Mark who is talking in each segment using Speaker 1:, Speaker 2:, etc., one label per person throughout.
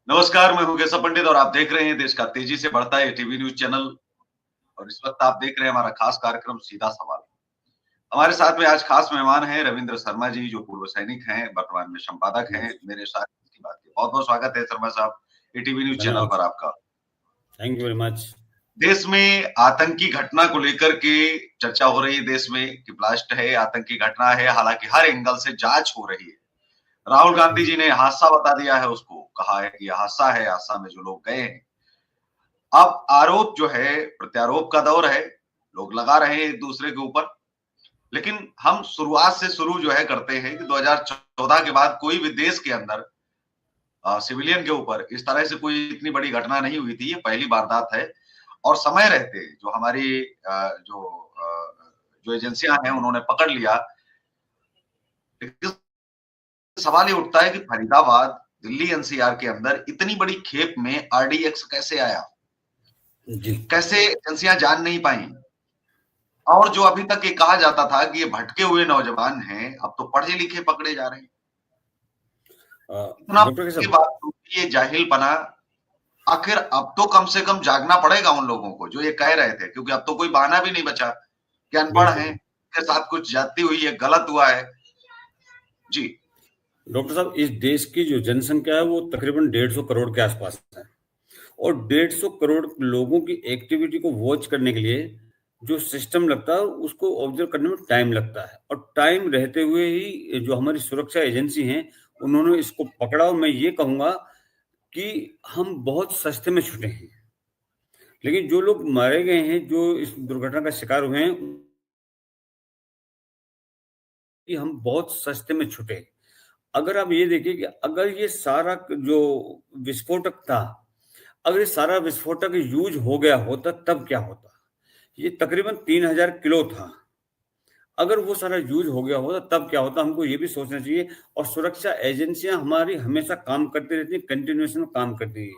Speaker 1: नमस्कार, मैं हूँ केशव पंडित और आप देख रहे हैं देश का तेजी से बढ़ता है टीवी न्यूज़ चैनल और इस वक़्त आप देख रहे हैं हमारा खास कार्यक्रम सीधा सवाल। हमारे साथ में आज खास मेहमान हैं रविंद्र शर्मा जी जो पूर्व सैनिक हैं, वर्तमान में संपादक हैं।
Speaker 2: जी,
Speaker 1: मेरे साथ की बात की बहुत-बहुत स्वागत है शर्मा साहब टीवी न्यूज़ चैनल
Speaker 2: धन्यवाद।
Speaker 1: पर आपका।
Speaker 2: Thank you very much.
Speaker 1: देश में आतंकी घटना को लेकर के चर्चा हो रही है देश में कि ब्लास्ट है, आतंकी घटना है, हालाँकि हर एंगल से जाँच हो रही है। राहुल गांधी
Speaker 2: जी,
Speaker 1: जी ने हादसा बता दिया है उसको, कहा है कि ये हादसा है, हादसा में जो लोग गए हैं। अब आरोप जो है प्रत्यारोप का दौर है, लोग लगा रहे हैं एक-दूसरे के ऊपर, लेकिन हम शुरुआत से शुरू जो है करते हैं कि 2014 के बाद कोई भी देश के अंदर सिविलियन के ऊपर इस तरह से कोई इतनी बड़ी घटना नहीं हुई थी, ये पहली वारदात है और समय रहते जो हमारी जो एजेंसियाँ हैं उन्होंने पकड़ लिया। लेकिन सवाल ये उठता है कि फरीदाबाद, दिल्ली एनसीआर के अंदर इतनी बड़ी खेप में आरडीएक्स कैसे आया?
Speaker 2: जी।
Speaker 1: कैसे एजेंसियाँ जान नहीं पाईं? और जो अभी तक ये कहा जाता था कि ये भटके हुए नौजवान हैं, अब तो पढ़े-लिखे पकड़े जा रहे हैं। इतना
Speaker 2: डॉक्टर
Speaker 1: के
Speaker 2: साहब,
Speaker 1: बावजूद भी ये जाहिलपना, आखिर अब तो कम से कम जागना पड़ेगा उन लोगों को जो ये कह रहे थे, क्योंकि अब तो कोई बहाना भी नहीं बचा कि अनपढ़ हैं,
Speaker 2: बिल्कुल।
Speaker 1: के साथ कुछ ज्यादती हुई है, गलत हुआ है। जी,
Speaker 2: डॉक्टर साहब, इस देश की जो जनसंख्या है वो तकरीबन 150 करोड़ के आसपास है और 150 करोड़ लोगों की एक्टिविटी को वॉच करने के लिए जो सिस्टम लगता है उसको ऑब्जर्व करने में टाइम लगता है और टाइम रहते हुए ही जो हमारी सुरक्षा एजेंसी हैं उन्होंने इसको पकड़ा और मैं ये कहूँगा कि हम बहुत सस्ते में छूटे हैं। लेकिन जो लोग मारे गए हैं, जो इस दुर्घटना का शिकार हुए हैं कि हम बहुत सस्ते में छुटे। अगर आप ये देखिए कि अगर ये सारा जो विस्फोटक था, अगर ये सारा विस्फोटक यूज़ हो गया होता तब क्या होता? ये तकरीबन 3000 किलो था। अगर वो सारा यूज़ हो गया होता तब क्या होता? हमको ये भी सोचना चाहिए और सुरक्षा एजेंसियाँ हमारी हमेशा काम करती रहती हैं, कंटिन्यूएशन में काम करती है।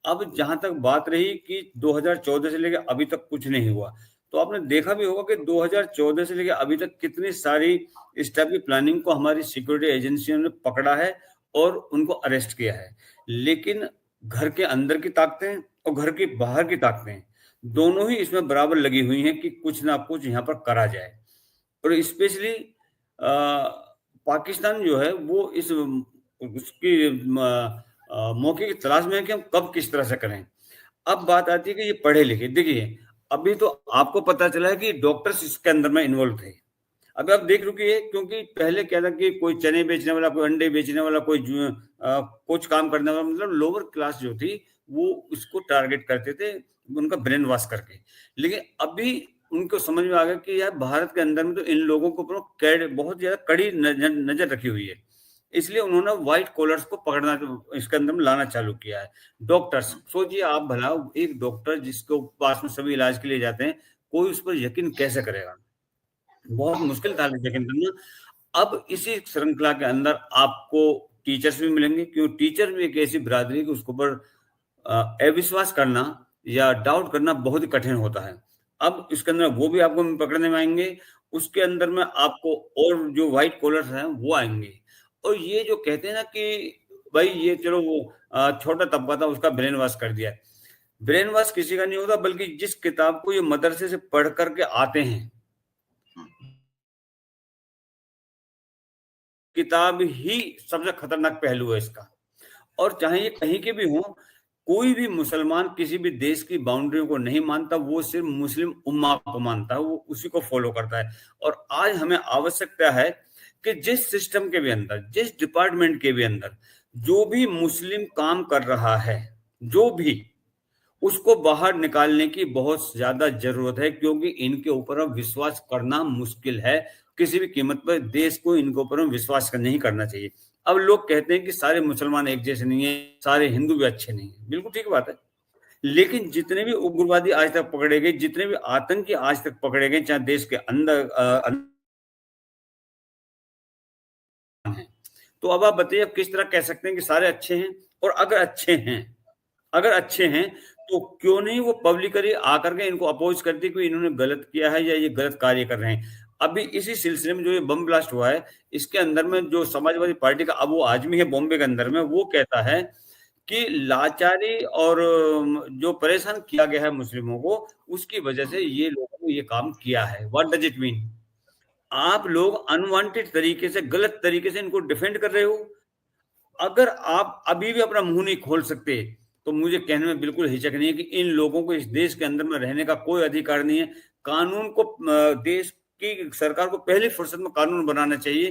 Speaker 2: अब जहाँ तक बात रही कि 2014 से लेके अभी तक कुछ नहीं हुआ, तो आपने देखा भी होगा कि 2014 से लेके अभी तक कितनी सारी इस टाइप की प्लानिंग को हमारी सिक्योरिटी एजेंसियों ने पकड़ा है और उनको अरेस्ट किया है। लेकिन घर के अंदर की ताकतें और घर के बाहर की ताकतें, दोनों ही इसमें बराबर लगी हुई हैं कि कुछ ना कुछ यहाँ पर करा जाए। और स्पेशली पाकिस्तान जो है वो इस उसकी मौके की तलाश में है कि हम कब किस तरह से करें। अब बात आती है कि ये पढ़े लिखे, देखिए अभी तो आपको पता चला है कि डॉक्टर्स इसके अंदर में इन्वॉल्व थे। अभी आप देख रुकिए, क्योंकि पहले क्या था कि कोई चने बेचने वाला, कोई अंडे बेचने वाला, कोई कुछ काम करने वाला, मतलब लोअर क्लास जो थी वो उसको टारगेट करते थे उनका ब्रेन वॉश करके। लेकिन अभी उनको समझ में आ गया कि यार भारत के अंदर में तो इन लोगों को बहुत ज्यादा कड़ी नजर रखी हुई है। इसलिए उन्होंने व्हाइट कॉलर्स को पकड़ना, इसके अंदर में लाना चालू किया है। डॉक्टर्स सोचिए, आप भला एक डॉक्टर जिसको पास में सभी इलाज के लिए जाते हैं, कोई उस पर यकीन कैसे करेगा? बहुत मुश्किल था यकीन करना। अब इसी श्रृंखला के अंदर आपको टीचर्स भी मिलेंगे, क्यों टीचर भी एक ऐसी बिरादरी है कि उसके ऊपर अविश्वास करना या डाउट करना बहुत ही कठिन होता है। अब इसके अंदर वो भी आपको पकड़ने में आएँगे, उसके अंदर में आपको और जो व्हाइट कॉलर्स हैं वो आएँगे। और ये जो कहते हैं ना कि भाई ये चलो वो छोटा तबका था उसका ब्रेन वॉश कर दिया। ब्रेन वॉश किसी का नहीं होता, बल्कि जिस किताब को ये मदरसे से पढ़ कर के आते हैं, किताब ही सबसे खतरनाक पहलू है इसका। और चाहे ये कहीं के भी हों, कोई भी मुसलमान किसी भी देश की बाउंड्रियों को नहीं मानता, वो सिर्फ़ मुस्लिम उम्मा को मानता है, वो उसी को फ़ॉलो करता है। और आज हमें आवश्यकता है कि जिस सिस्टम के भी अंदर, जिस डिपार्टमेंट के भी अंदर, जो भी मुस्लिम काम कर रहा है, जो भी, उसको बाहर निकालने की बहुत ज़्यादा ज़रूरत है, क्योंकि इनके ऊपर अब विश्वास करना मुश्किल है। किसी भी कीमत पर देश को इनके ऊपर विश्वास नहीं करना चाहिए। अब लोग कहते हैं कि सारे मुसलमान एक जैसे नहीं हैं, सारे हिंदू भी अच्छे नहीं हैं। बिल्कुल ठीक बात है। लेकिन जितने भी उग्रवादी आज तक पकड़े गए, जितने भी आतंकी आज तक पकड़े गए, चाहे देश के अंदर हैं। तो अब आप बताइए, आप किस तरह कह सकते हैं कि सारे अच्छे हैं? और अगर अच्छे हैं, तो क्यों नहीं वो पब्लिकली आकर के इनको अपोज करती कि इन्होंने गलत किया है या ये गलत कार्य कर रहे हैं। अभी इसी सिलसिले में जो ये बम ब्लास्ट हुआ है, इसके अंदर में जो समाजवादी पार्टी का अब वो आदमी है बॉम्बे के अंदर में, वो कहता है कि लाचारी और जो परेशान किया गया है मुस्लिमों को, उसकी वजह से ये लोगों ने ये काम किया है। What does it mean? आप लोग अनवांटेड तरीके से, गलत तरीके से इनको डिफेंड कर रहे हो। अगर आप अभी भी अपना मुंह नहीं खोल सकते, तो मुझे कहने में बिल्कुल हिचक नहीं है कि इन लोगों को इस देश के अंदर में रहने का कोई अधिकार नहीं है। कानून को, देश की सरकार को पहली फुर्सत में कानून बनाना चाहिए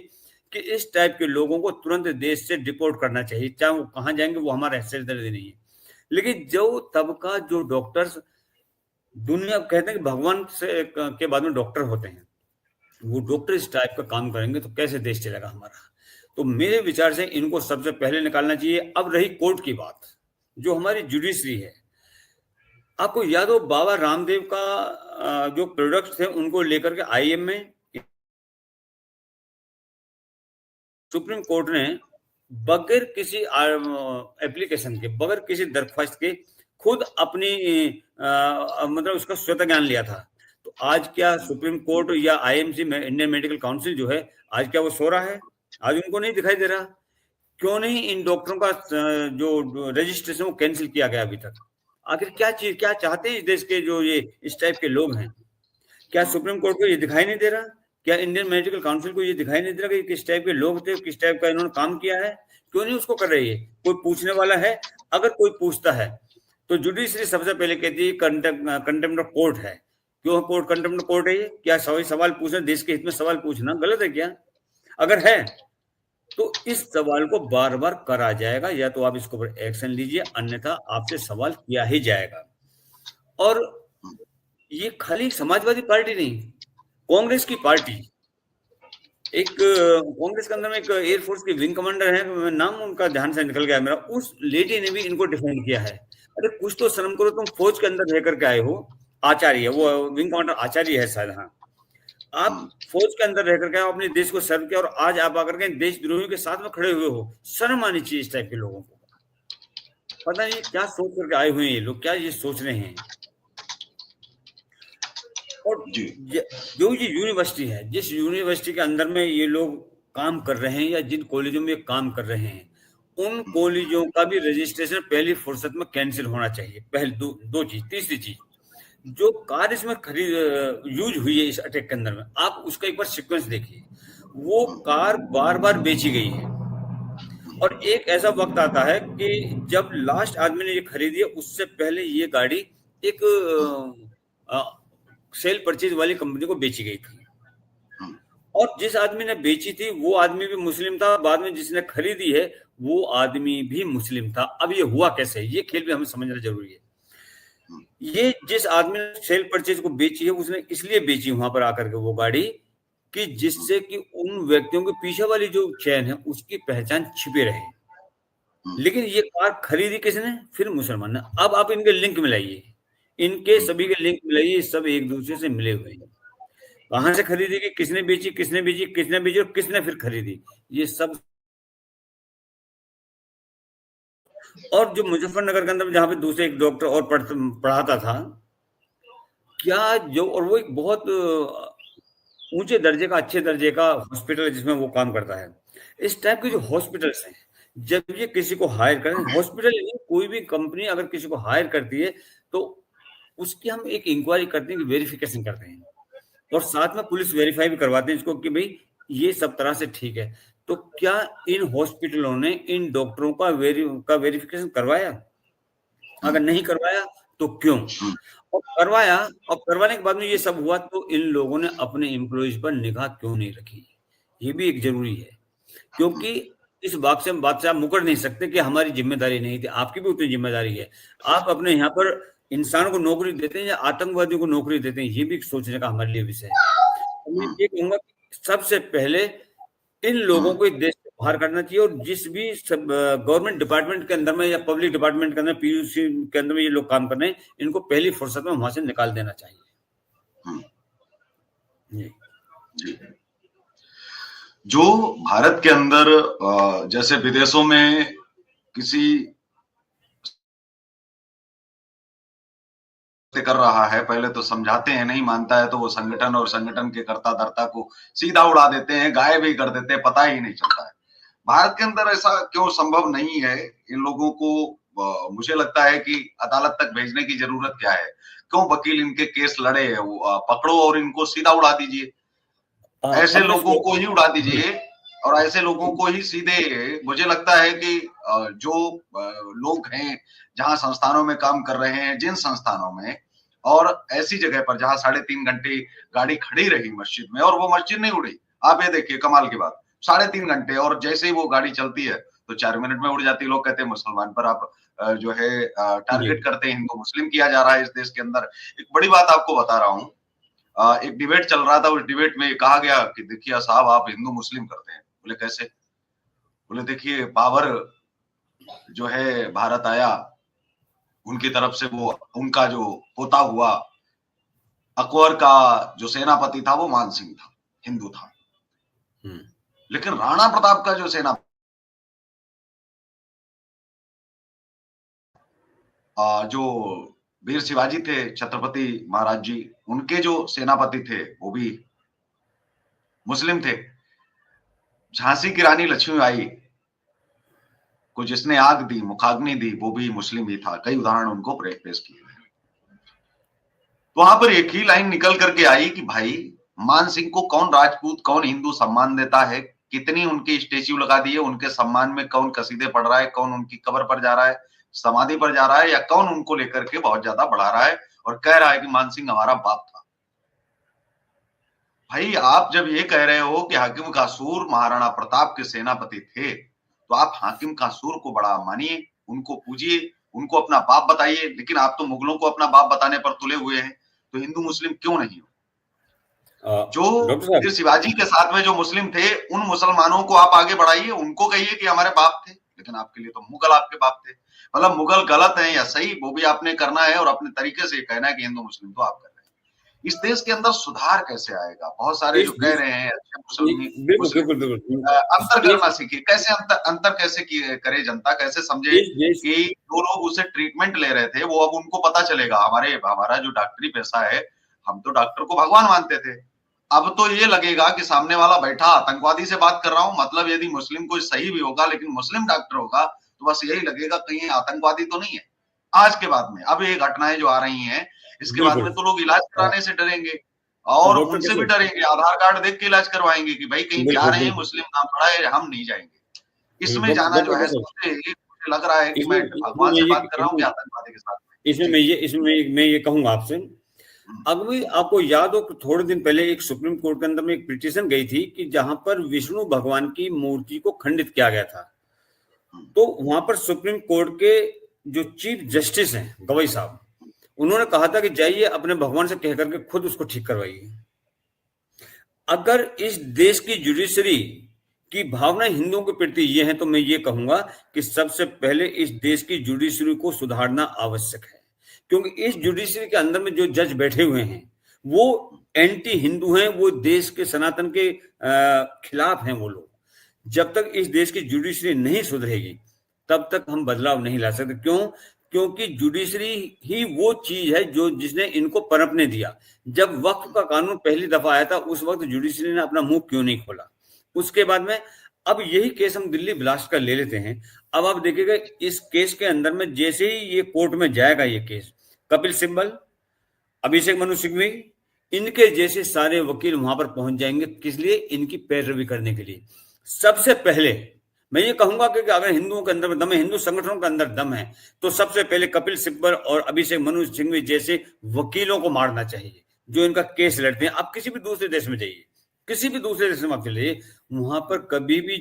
Speaker 2: कि इस टाइप के लोगों को तुरंत देश से डिपोर्ट करना चाहिए, चाहे वो कहाँ जाएंगे वो हमारा सिरदर्दी नहीं है। लेकिन जो तबका, जो डॉक्टर्स दुनिया कहते हैं कि भगवान से के बाद में डॉक्टर होते हैं, वो डॉक्टर इस टाइप का काम करेंगे तो कैसे देश चलेगा हमारा? तो मेरे विचार से इनको सबसे पहले निकालना चाहिए। अब रही कोर्ट की बात, जो हमारी जुडिशरी है, आपको याद हो बाबा रामदेव का जो प्रोडक्ट्स थे उनको लेकर के आईएम में सुप्रीम कोर्ट ने बगैर किसी एप्लीकेशन के, बगैर किसी दरख्वास्त के खुद अपनी मतलब उसका स्वतः ज्ञान लिया था। तो आज क्या सुप्रीम कोर्ट या आईएमसी में इंडियन मेडिकल काउंसिल जो है, आज क्या वो सो रहा है? आज उनको नहीं दिखाई दे रहा। क्यों नहीं इन डॉक्टरों का जो रजिस्ट्रेशन वो कैंसिल किया गया अभी तक? आखिर क्या चीज, क्या चाहते हैं इस देश के जो ये इस टाइप के लोग हैं? क्या सुप्रीम कोर्ट को ये दिखाई नहीं दे रहा? क्या इंडियन मेडिकल काउंसिल को ये दिखाई नहीं दे रहा कि किस टाइप के लोग थे, किस टाइप का इन्होंने काम किया है? क्यों नहीं उसको कर रही है? कोई पूछने वाला है? अगर कोई पूछता है तो जुडिशरी सबसे पहले कहती है कंटेम्प्ट ऑफ कोर्ट है। क्यों कोर्ट कंटेम्प्ट ऑफ कोर्ट है? ये क्या सवाल पूछना, देश के हित में सवाल पूछना गलत है क्या? अगर है तो इस सवाल को बार बार करा जाएगा, या तो आप इसके ऊपर एक्शन लीजिए, अन्यथा आपसे सवाल किया ही जाएगा। और ये खाली समाजवादी पार्टी नहीं, कांग्रेस की पार्टी, एक कांग्रेस के अंदर में एक एयरफोर्स की विंग कमांडर है, नाम उनका ध्यान से निकल गया मेरा, उस लेडी ने भी इनको डिफेंड किया है। अरे कुछ तो शर्म करो, तुम फौज के अंदर रह करके आए हो। आचार्य, वो विंग कमांडर आचार्य है शायद, हाँ। आप फौज के अंदर रह करके अपने देश को सर्व किया और आज आप आकर के देशद्रोहियों के साथ में खड़े हुए हो। शर्म आनी चाहिए इस टाइप के लोगों को। पता नहीं क्या सोच करके आए हुए हैं ये लोग, क्या ये सोच रहे हैं। और जो ये यूनिवर्सिटी है, जिस यूनिवर्सिटी के अंदर में ये लोग काम कर रहे हैं या जिन कॉलेजों में काम कर रहे हैं, उन कॉलेजों का भी रजिस्ट्रेशन पहली फुर्सत में कैंसिल होना चाहिए। पहले दो चीज। तीसरी चीज, जो कार इसमें यूज हुई है इस अटैक के अंदर में, आप उसका एक बार सीक्वेंस देखिए। वो कार बार बार बेची गई है और एक ऐसा वक्त आता है कि जब लास्ट आदमी ने ये खरीदी है, उससे पहले ये गाड़ी एक सेल परचेज वाली कंपनी को बेची गई थी। और जिस आदमी ने बेची थी वो आदमी भी मुस्लिम था, बाद में जिसने खरीदी है वो आदमी भी मुस्लिम था। अब ये हुआ कैसे, ये खेल भी हमें समझना जरूरी है। ये जिस आदमी ने सेल परचेज को बेची है, उसने इसलिए बेची वहां पर आकर के वो गाड़ी कि जिससे कि उन व्यक्तियों के पीछे वाली जो चैन है उसकी पहचान छिपे रहे। लेकिन ये कार खरीदी किसने? फिर मुसलमान ने। अब आप इनके लिंक मिलाइए, इनके सभी के लिंक मिलाइए, सब एक दूसरे से मिले हुए हैं। कहां से खरीदी गई, किसने बेची, किसने बेची, किसने बेची और किसने फिर खरीदी, ये सब। और जो मुजफ्फरनगर के अंदर जहां पे दूसरे एक डॉक्टर और पढ़ाता था, क्या जो, और वो एक बहुत ऊंचे दर्जे का, अच्छे दर्जे का हॉस्पिटल है जिसमें वो काम करता है। इस टाइप के जो हॉस्पिटल्स हैं, जब ये किसी को हायर करें, हॉस्पिटल नहीं, कोई भी कंपनी अगर किसी को हायर करती है तो उसकी हम एक इंक्वायरी करते हैं, वेरिफिकेशन करते हैं और साथ में पुलिस वेरीफाई भी करवाते हैं इसको कि भाई ये सब तरह से ठीक है। तो क्या इन हॉस्पिटलों ने इन डॉक्टरों का वेरिफिकेशन करवाया? अगर नहीं करवाया तो क्यों? और करवाया, और करवाने के बाद में ये सब हुआ तो इन लोगों ने अपने एम्प्लॉइज पर निगाह क्यों नहीं रखी? ये भी एक जरूरी है, क्योंकि इस बात से आप मुकर नहीं सकते कि हमारी जिम्मेदारी नहीं थी। आपकी भी उतनी जिम्मेदारी है। आप अपने यहाँ पर इंसान को नौकरी देते हैं या आतंकवादियों को नौकरी देते हैं, ये भी सोचने का हमारे लिए विषय है। मैं ये कहूंगा कि सबसे पहले इन लोगों को इस देश से बाहर करना चाहिए और जिस भी गवर्नमेंट डिपार्टमेंट के अंदर में या पब्लिक डिपार्टमेंट के अंदर, पीयूसी के अंदर में ये लोग काम कर रहे हैं, इनको पहली फुर्सत में वहां से निकाल देना चाहिए।
Speaker 1: जी। जो भारत के अंदर जैसे विदेशों में किसी कर रहा है, पहले तो समझाते हैं, नहीं मानता है तो वो संगठन और संगठन के कर्ता धर्ता को सीधा उड़ा देते हैं, गायब ही कर देते हैं, पता ही नहीं चलता है। भारत के अंदर ऐसा क्यों संभव नहीं है इन लोगों को मुझे लगता है कि अदालत तक भेजने की जरूरत क्या है। क्यों वकील इनके केस लड़े, पकड़ो और इनको सीधा उड़ा दीजिए। ऐसे
Speaker 2: अब मैं
Speaker 1: लोगों को ही उड़ा
Speaker 2: जी,
Speaker 1: दीजिए और ऐसे लोगों को ही सीधे। मुझे लगता है कि जो लोग हैं जहां संस्थानों में काम कर रहे हैं, जिन संस्थानों में और ऐसी जगह पर जहां 3.5 घंटे गाड़ी खड़ी रही मस्जिद में और वो मस्जिद नहीं उड़ी। आप ये देखिए कमाल की बात, 3.5 घंटे, और जैसे ही वो गाड़ी चलती है तो 4 मिनट में उड़ जाती है। लोग कहते हैं मुसलमान पर आप जो है
Speaker 2: जी,
Speaker 1: टारगेट करते हैं, हिंदू मुस्लिम किया जा रहा है इस देश के अंदर। एक बड़ी बात आपको बता रहा हूँ, एक डिबेट चल रहा था, उस डिबेट में कहा गया कि देखिए साहब आप हिंदू मुस्लिम करते हैं। बोले कैसे? बोले देखिए बाबर जो है भारत आया, उनकी तरफ से वो उनका जो पोता हुआ अकबर का जो सेनापति था वो मान सिंह था, हिंदू था।
Speaker 2: हम्म,
Speaker 1: लेकिन राणा प्रताप का जो सेना जो वीर शिवाजी थे, छत्रपति महाराज जी, उनके जो सेनापति थे वो भी मुस्लिम थे। झांसी की रानी लक्ष्मीबाई को जिसने आग दी, मुखाग्नि दी, वो भी मुस्लिम ही था। कई उदाहरण उनको पेश किए गए। तो वहां पर एक ही लाइन निकल करके आई कि भाई मान सिंह को कौन राजपूत, कौन हिंदू सम्मान देता है, कितनी उनकी स्टेच्यू लगा दी है, उनके सम्मान में कौन कसीदे पढ़ रहा है, कौन उनकी कब्र पर जा रहा है, समाधि पर जा रहा है, या कौन उनको लेकर के बहुत ज्यादा बढ़ा रहा है और कह रहा है कि मान सिंह हमारा बाप था। भाई आप जब ये कह रहे हो कि हाकिम कासूर महाराणा प्रताप के सेनापति थे, तो आप हाकिम कासूर को बड़ा मानिए, उनको पूजिए, उनको अपना बाप बताइए। लेकिन आप तो मुगलों को अपना बाप बताने पर तुले हुए हैं, तो हिंदू मुस्लिम क्यों नहीं हो? जो
Speaker 2: डॉक्टर साहब,
Speaker 1: वीर शिवाजी के साथ में जो मुस्लिम थे, उन मुसलमानों को आप आगे बढ़ाइए, उनको कहिए कि हमारे बाप थे। लेकिन आपके लिए तो मुगल आपके बाप थे। मतलब मुगल गलत है या सही, वो भी आपने करना है और अपने तरीके से कहना है कि हिंदू मुस्लिम तो आप कर रहे हैं। इस देश के अंदर सुधार कैसे आएगा? बहुत सारे
Speaker 2: इस
Speaker 1: जो कह रहे हैं अच्छे मुस्लिम
Speaker 2: बिल्कुल
Speaker 1: मुस्लिम
Speaker 2: बिल्कुल बिल्कुल,
Speaker 1: अंतर
Speaker 2: इस
Speaker 1: करना सीखिए। कैसे अंतर अंतर कैसे करे जनता, कैसे समझे
Speaker 2: इस देश
Speaker 1: कि जो लोग उससे ट्रीटमेंट ले रहे थे वो अब उनको पता चलेगा। हमारा जो डॉक्टरी पेशा है, हम तो डॉक्टर को भगवान मानते थे, अब तो ये लगेगा कि सामने वाला बैठा आतंकवादी से बात कर रहा हूं। मतलब यदि मुस्लिम कोई सही भी होगा लेकिन मुस्लिम डॉक्टर होगा तो बस यही लगेगा कहीं आतंकवादी तो नहीं है। आज के बाद में अब ये घटनाएं जो आ रही हैं, इसके बाद
Speaker 2: बिल्कुल।
Speaker 1: में तो लोग इलाज कराने से डरेंगे और
Speaker 2: डॉक्टर
Speaker 1: उनसे भी
Speaker 2: कैसे,
Speaker 1: डरेंगे। आधार कार्ड देख के इलाज करवाएंगे कि भाई कहीं जा
Speaker 2: बिल्कुल
Speaker 1: रहे हैं,
Speaker 2: बिल्कुल
Speaker 1: मुस्लिम नाम पड़ा है, हम नहीं जाएंगे। इसमें
Speaker 2: डॉक्टर
Speaker 1: जाना जो
Speaker 2: डॉक्टर
Speaker 1: है
Speaker 2: कैसे,
Speaker 1: सबसे, मुझे लग रहा है कि
Speaker 2: इसमें
Speaker 1: मैं
Speaker 2: इसमें
Speaker 1: भगवान
Speaker 2: मैं
Speaker 1: से
Speaker 2: ये
Speaker 1: बात कर रहा हूँ कि आतंकवादी के साथ में। जी।
Speaker 2: इसमें मैं ये कहूंगा आपसे, अभी आपको याद हो कि थोड़े दिन पहले एक सुप्रीम कोर्ट के अंदर में एक पिटीशन गई थी कि जहां पर विष्णु भगवान की मूर्ति को खंडित किया गया था। तो वहां पर सुप्रीम कोर्ट के जो चीफ जस्टिस हैं गवई साहब, उन्होंने कहा था कि जाइए अपने भगवान से कह करके खुद उसको ठीक करवाइए। अगर इस देश की जुडिशरी की भावना हिंदुओं के प्रति ये है तो मैं ये कहूंगा कि सबसे पहले इस देश की जुडिशरी को सुधारना आवश्यक है, क्योंकि इस जुडिशरी के अंदर में जो जज बैठे हुए हैं वो एंटी हिंदू हैं, वो देश के सनातन के खिलाफ हैं वो लोग। जब तक इस देश की जुडिशरी नहीं सुधरेगी तब तक हम बदलाव नहीं ला सकते। क्यों? क्योंकि जुडिशरी ही वो चीज है जो जिसने इनको पनपने दिया। जब वक्फ का कानून पहली दफा आया था उस वक्त जुडिशरी ने अपना मुंह क्यों नहीं खोला? उसके बाद में अब यही केस हम दिल्ली ब्लास्ट का ले लेते हैं। अब आप देखिएगा इस केस के अंदर में जैसे ही ये कोर्ट में जाएगा ये केस, कपिल सिब्बल, अभिषेक मनु सिंघवी, इनके जैसे सारे वकील वहां पर पहुंच जाएंगे। किस लिए? इनकी पैरवी करने के लिए। सबसे पहले मैं ये कहूंगा कि अगर हिंदुओं के अंदर दम है, हिंदू संगठनों के अंदर दम है, तो सबसे पहले कपिल सिब्बल और अभिषेक मनु सिंघवी जैसे वकीलों को मारना चाहिए जो इनका केस लड़ते हैं। आप किसी भी दूसरे देश में जाइए, किसी भी दूसरे देश में आप चले, वहां पर कभी भी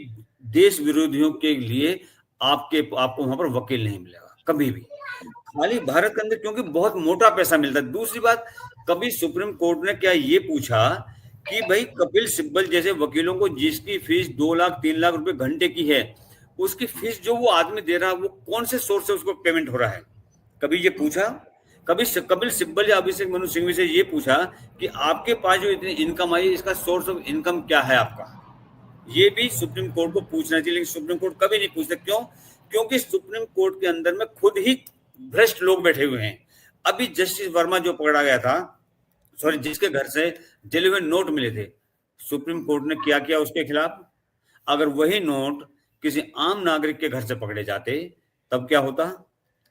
Speaker 2: देश विरोधियों के लिए आपको वहां पर वकील नहीं मिलेगा कभी भी। खाली भारत के अंदर क्योंकि बहुत मोटा पैसा मिलता है। दूसरी बात, कभी सुप्रीम कोर्ट ने क्या ये पूछा कि भाई कपिल सिब्बल जैसे वकीलों को जिसकी फीस 2 लाख 3 लाख रुपए घंटे की है, उसकी फीस जो वो आदमी दे रहा है वो कौन से सोर्स से उसको पेमेंट हो रहा है? कभी ये पूछा? कभी कपिल सिब्बल या अभिषेक मनु सिंघवी से ये पूछा कि आपके पास जो इतनी इनकम आई इसका सोर्स ऑफ इनकम क्या है आपका? ये भी सुप्रीम कोर्ट को पूछना चाहिए, लेकिन सुप्रीम कोर्ट कभी नहीं पूछता। क्यों? क्योंकि सुप्रीम कोर्ट के अंदर में खुद ही भ्रष्ट लोग बैठे हुए हैं। अभी जस्टिस वर्मा जो पकड़ा गया था, सॉरी, जिसके घर से जले हुए नोट मिले थे, सुप्रीम कोर्ट ने क्या किया उसके खिलाफ? अगर वही नोट किसी आम नागरिक के घर से पकड़े जाते तब क्या होता?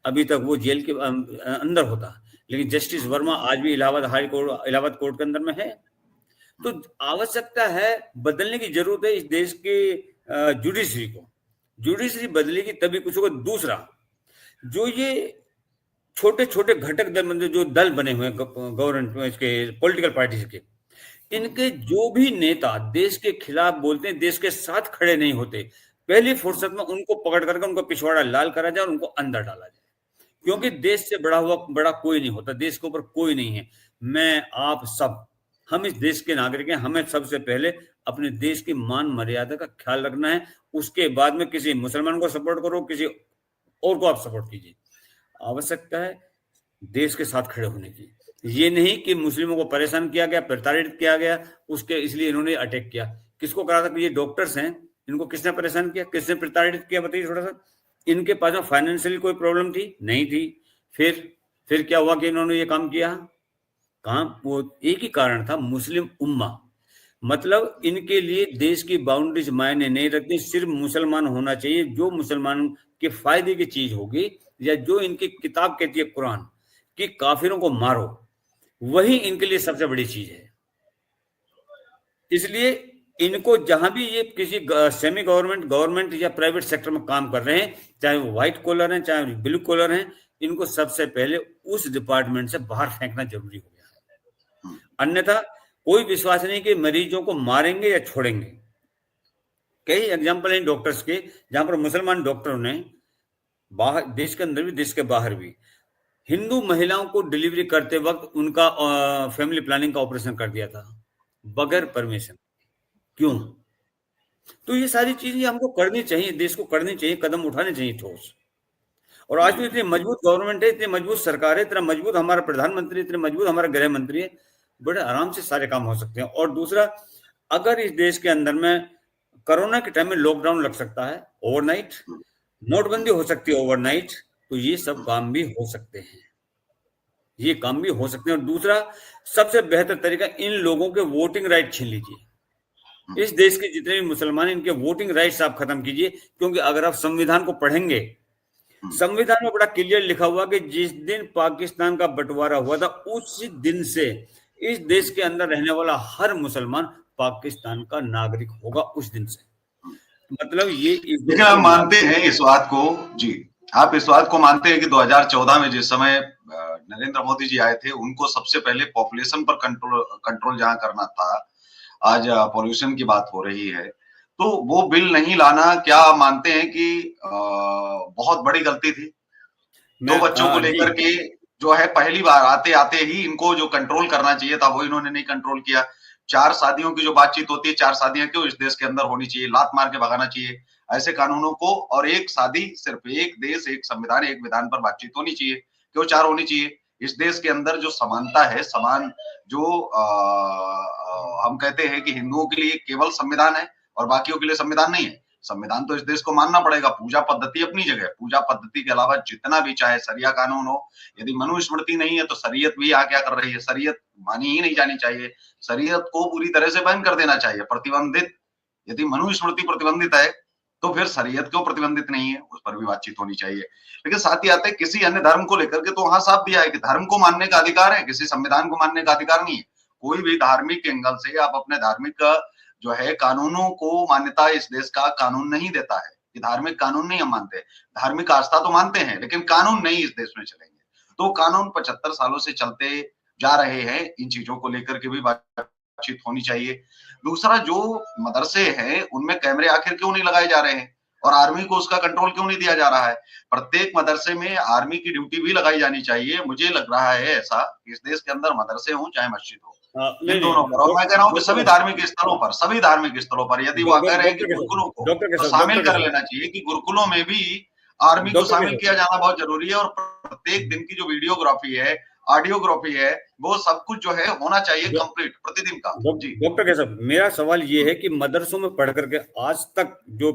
Speaker 2: अभी तक वो जेल के अंदर होता, लेकिन जस्टिस वर्मा आज भी इलाहाबाद कोर्ट के अंदर में है। तो आवश्यकता है, बदलने की जरूरत है इस देश के जुडिशरी को। जुडिशरी बदलेगी तभी कुछ होगा। दूसरा, जो ये छोटे छोटे घटक दल, मतलब जो दल बने हुए हैं गवर्नमेंट के पॉलिटिकल पार्टीज के, इनके जो भी नेता देश के खिलाफ बोलते हैं, देश के साथ खड़े नहीं होते, पहली फुर्सत में उनको पकड़ करके उनको पिछवाड़ा लाल करा जाए और उनको अंदर डाला जाए। क्योंकि देश से बड़ा कोई नहीं होता, देश के ऊपर कोई नहीं है। मैं, आप सब, हम इस देश के नागरिक हैं। हमें सबसे पहले अपने देश की मान मर्यादा का ख्याल रखना है। उसके बाद में किसी मुसलमान को सपोर्ट करो, किसी और को आप सपोर्ट कीजिए। आवश्यकता है देश के साथ खड़े होने की। ये नहीं कि मुस्लिमों को परेशान किया गया, प्रताड़ित किया गया, उसके इसलिए इन्होंने अटैक किया। किसको करा था? ये डॉक्टर्स हैं, इनको किसने परेशान किया, किसने प्रताड़ित किया? बताइए थोड़ा सा। इनके पास में फाइनेंशियली कोई प्रॉब्लम थी? नहीं थी। फिर क्या हुआ कि इन्होंने ये काम किया? कहां? वो एक ही कारण था, मुस्लिम उम्मा। मतलब इनके लिए देश की बाउंड्रीज मायने नहीं रखती, सिर्फ मुसलमान होना चाहिए। जो मुसलमान के फायदे की चीज होगी, या जो इनकी किताब कहती है कुरान कि काफिरों को मारो, वही इनके लिए सबसे बड़ी चीज है। इसलिए इनको जहां भी ये किसी सेमी गवर्नमेंट या प्राइवेट सेक्टर में काम कर रहे हैं, चाहे वो व्हाइट कॉलर हैं चाहे ब्लू कॉलर हैं, इनको सबसे पहले उस डिपार्टमेंट से बाहर फेंकना जरूरी हो गया है। अन्यथा कोई विश्वास नहीं कि मरीजों को मारेंगे या छोड़ेंगे। कई एग्जाम्पल हैं डॉक्टर्स के, जहां पर मुसलमान डॉक्टरों ने बाहर, देश के अंदर भी देश के बाहर भी, हिंदू महिलाओं को डिलीवरी करते वक्त उनका फैमिली प्लानिंग का ऑपरेशन कर दिया था बगैर परमिशन। क्यों? तो ये सारी चीजें हमको करनी चाहिए, देश को करनी चाहिए, कदम उठाने चाहिए ठोस। और आज तो इतनी मजबूत गवर्नमेंट है, इतनी मजबूत सरकार है, इतना मजबूत हमारा प्रधानमंत्री, इतने मजबूत हमारा गृह मंत्री है, बड़े आराम से सारे काम हो सकते हैं। और दूसरा, अगर इस देश के अंदर में कोरोना के टाइम में लॉकडाउन लग सकता है ओवरनाइट, नोटबंदी हो सकती है ओवरनाइट, तो ये सब काम भी हो सकते हैं, ये काम भी हो सकते हैं। और दूसरा, सबसे बेहतर तरीका, इन लोगों के वोटिंग राइट छीन लीजिए। इस देश के जितने भी मुसलमान, इनके वोटिंग राइट्स आप खत्म कीजिए। क्योंकि अगर आप संविधान को पढ़ेंगे, संविधान में बड़ा क्लियर लिखा हुआ कि जिस दिन पाकिस्तान का बंटवारा हुआ था, उसी दिन से इस देश के अंदर रहने वाला हर मुसलमान पाकिस्तान का नागरिक होगा, उस दिन से। मतलब ये
Speaker 1: लेकिन आप मानते हैं इस बात को? जी, आप इस बात को मानते हैं कि 2014 में जिस समय नरेंद्र मोदी जी आए थे, उनको सबसे पहले पॉपुलेशन पर कंट्रोल जहां करना था, आज पॉल्यूशन की बात हो रही है, तो वो बिल नहीं लाना, क्या मानते हैं कि बहुत बड़ी गलती थी? 2 बच्चों को लेकर के जो है, पहली बार आते आते ही इनको जो कंट्रोल करना चाहिए था वो इन्होंने नहीं कंट्रोल किया। 4 शादियों की जो बातचीत होती है, 4 शादियां क्यों इस देश के अंदर होनी चाहिए? लात मार के भगाना चाहिए ऐसे कानूनों को। और एक शादी, सिर्फ एक देश, एक संविधान, एक विधान पर बातचीत होनी चाहिए, क्यों 4 होनी चाहिए? इस देश के अंदर जो समानता है, समान जो हम कहते हैं कि हिंदुओं के लिए केवल संविधान है और बाकियों के लिए संविधान नहीं है। संविधान तो इस देश को मानना पड़ेगा। पूजा पद्धति अपनी जगह, पूजा पद्धति के अलावा जितना भी चाहे शरिया कानून हो, यदि मनुस्मृति नहीं है तो शरीयत भी यहाँ क्या कर रही है? शरीयत मानी ही नहीं जानी चाहिए, शरीयत को पूरी तरह से बैन कर देना चाहिए, प्रतिबंधित। यदि मनुस्मृति प्रतिबंधित है तो फिर शरीयत क्यों प्रतिबंधित नहीं है? उस पर भी बातचीत होनी चाहिए। लेकिन साथ ही आते किसी अन्य धर्म को लेकर के, तो वहां साफ दिया है कि धर्म को मानने का अधिकार है, किसी संविधान को मानने का अधिकार नहीं है। कोई भी धार्मिक एंगल से आप अपने धार्मिक जो है कानूनों को मान्यता इस देश का कानून नहीं देता है कि धार्मिक कानून नहीं हम मानते। धार्मिक आस्था तो मानते हैं, लेकिन कानून नहीं इस देश में चलेंगे। तो कानून 75 सालों से चलते जा रहे हैं, इन चीजों को लेकर के भी बातचीत होनी चाहिए। दूसरा, जो मदरसे हैं उनमें कैमरे आखिर क्यों नहीं लगाए जा रहे हैं और आर्मी को उसका कंट्रोल क्यों नहीं दिया जा रहा है? प्रत्येक मदरसे में आर्मी की ड्यूटी भी लगाई जानी चाहिए। मुझे लग रहा है ऐसा, इस देश के अंदर मदरसे हो चाहे मस्जिद हो, इन दोनों पर। और मैं कह रहा हूँ कि सभी धार्मिक स्थलों पर यदि वो कह रहे हैं कि गुरुकुलों को तो शामिल कर लेना चाहिए, कि गुरुकुलों में भी आर्मी को शामिल किया जाना बहुत जरूरी है। और प्रत्येक दिन की जो वीडियोग्राफी है, ऑडियोग्राफी है, वो सब कुछ जो है होना चाहिए कंप्लीट प्रतिदिन का। जी
Speaker 2: डॉक्टर कैसा, मेरा सवाल ये है कि मदरसों में पढ़ करके आज तक, जो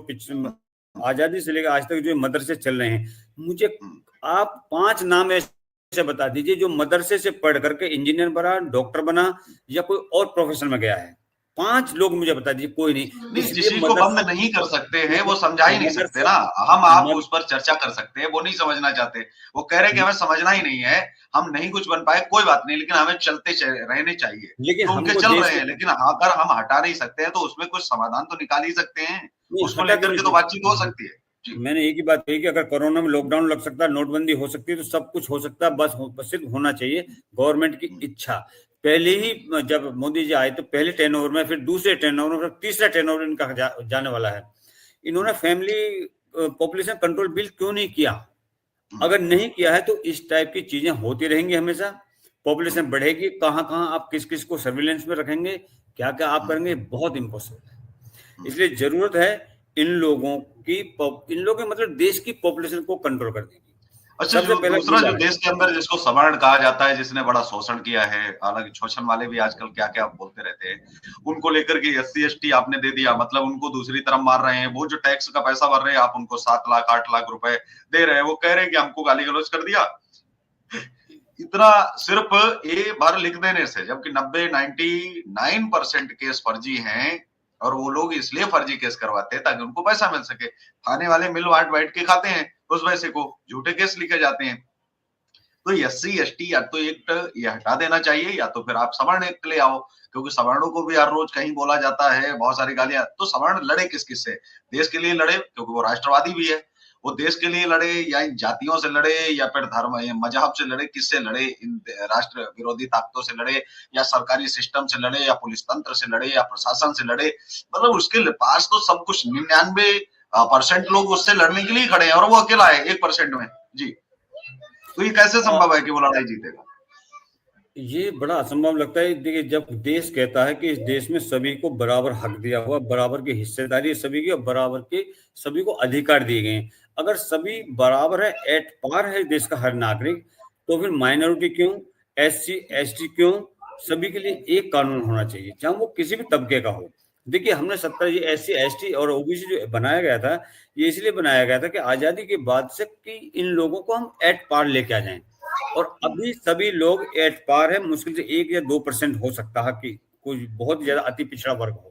Speaker 2: आजादी से लेकर आज तक जो मदरसे चल रहे हैं, मुझे आप 5 नाम से बता दीजिए जो मदरसे से पढ़ करके इंजीनियर बना, डॉक्टर बना या कोई और प्रोफेशन में गया है। 5 लोग मुझे बता दीजिए, कोई नहीं।
Speaker 1: नहीं, जिस
Speaker 2: इसलिए
Speaker 1: चीज को बंद
Speaker 2: मदरसा,
Speaker 1: नहीं कर सकते हैं वो समझा ही
Speaker 2: इसलिए
Speaker 1: नहीं सकते
Speaker 2: मदरसा,
Speaker 1: ना। हम आप
Speaker 2: मद
Speaker 1: उस पर चर्चा कर सकते हैं, वो नहीं समझना चाहते। वो कह रहे हैं कि हमें समझना ही नहीं है, हम नहीं कुछ बन पाए, कोई बात नहीं, लेकिन हमें चलते रहने चाहिए।
Speaker 2: लेकिन
Speaker 1: तो उनके
Speaker 2: हमको
Speaker 1: चल
Speaker 2: देश
Speaker 1: रहे
Speaker 2: के,
Speaker 1: हैं, लेकिन अगर हम हटा नहीं सकते हैं तो उसमें कुछ समाधान तो निकाल ही सकते हैं।
Speaker 2: नहीं
Speaker 1: उसको
Speaker 2: हटा तो
Speaker 1: लेकर
Speaker 2: नहीं
Speaker 1: के तो बातचीत हो
Speaker 2: सकते।
Speaker 1: सकती है। जी।
Speaker 2: मैंने एक ही बात कही कि अगर कोरोना में लॉकडाउन लग सकता है, नोटबंदी हो सकती है, तो सब कुछ हो सकता है, बस सिर्फ होना चाहिए गवर्नमेंट की इच्छा। पहले ही जब मोदी जी आए तो पहले टेन ओवर में, फिर दूसरे टेन ओवर में, फिर तीसरा टेन ओवर इनका जाने वाला है। इन्होंने फैमिली पॉपुलेशन कंट्रोल बिल क्यों नहीं किया? अगर नहीं किया है तो इस टाइप की चीजें होती रहेंगी हमेशा। पॉपुलेशन बढ़ेगी, कहाँ कहाँ आप किस किस को सर्विलेंस में रखेंगे, क्या क्या आप करेंगे, बहुत इम्पॉसिबल है। इसलिए जरूरत है इन लोगों की, इन लोगों के मतलब देश की पॉपुलेशन को कंट्रोल करने की।
Speaker 1: अच्छा,
Speaker 2: सबसे
Speaker 1: जो
Speaker 2: पहला
Speaker 1: दूसरा
Speaker 2: मुद्दा
Speaker 1: जो
Speaker 2: है।
Speaker 1: देश के अंदर जिसको सवर्ण कहा जाता है, जिसने बड़ा शोषण किया है, हालांकि शोषण वाले भी आजकल क्या क्या बोलते रहते हैं, उनको लेकर के एससी एसटी आपने दे दिया, मतलब उनको दूसरी तरफ मार रहे हैं। वो जो टैक्स का पैसा भर रहे हैं, आप उनको 7 लाख 8 लाख रुपए दे रहे हैं, वो कह रहे हैं कि हमको गाली गलौज कर दिया। इतना सिर्फ ए भर लिख देने से, जबकि 99% केस फर्जी हैं, और वो लोग इसलिए फर्जी केस करवाते हैं ताकि उनको पैसा मिल सके। थाने वाले मिल बांट बैठ के खाते हैं उस पैसे को, झूठे केस लिखे जाते हैं। तो एससी एसटी या तो एक ये हटा देना चाहिए, या तो फिर आप सवर्ण एक्ट ले आओ, क्योंकि सवर्णों को भी हर रोज कहीं बोला जाता है, बहुत सारी गालियां। तो सवर्ण लड़े किस किस से? देश के लिए लड़े, क्योंकि वो राष्ट्रवादी भी है। वो देश के लिए लड़े, या इन जातियों से लड़े, या फिर धर्म या मजहब से लड़े, किससे लड़े? इन राष्ट्र विरोधी ताकतों से लड़े, या सरकारी सिस्टम से लड़े, या पुलिस तंत्र से लड़े, या प्रशासन से लड़े। मतलब उसके पास तो सब कुछ 99% लोग उससे लड़ने के लिए खड़े हैं, और वो अकेला है 1% में। जी। तो ये कैसे संभव है कि वो लड़ाई जीतेगा?
Speaker 2: ये बड़ा असंभव लगता है। देखिए, जब देश कहता है कि इस देश में सभी को बराबर हक दिया हुआ, बराबर की हिस्सेदारी सभी की, और बराबर के सभी को अधिकार दिए गए हैं, अगर सभी बराबर है, एट पार है देश का हर नागरिक, तो फिर माइनॉरिटी क्यों, एससी एसटी क्यों? सभी के लिए एक कानून होना चाहिए, चाहे वो किसी भी तबके का हो। देखिए, हमने 70 ये एससी एसटी और ओबीसी जो बनाया गया था, ये इसलिए बनाया गया था कि आजादी के बाद से कि इन लोगों को हम एट पार लेके आ जाएं। और अभी सभी लोग एट पार है, मुश्किल से 1 या 2% हो सकता है कि कोई बहुत ज्यादा अति पिछड़ा वर्ग हो,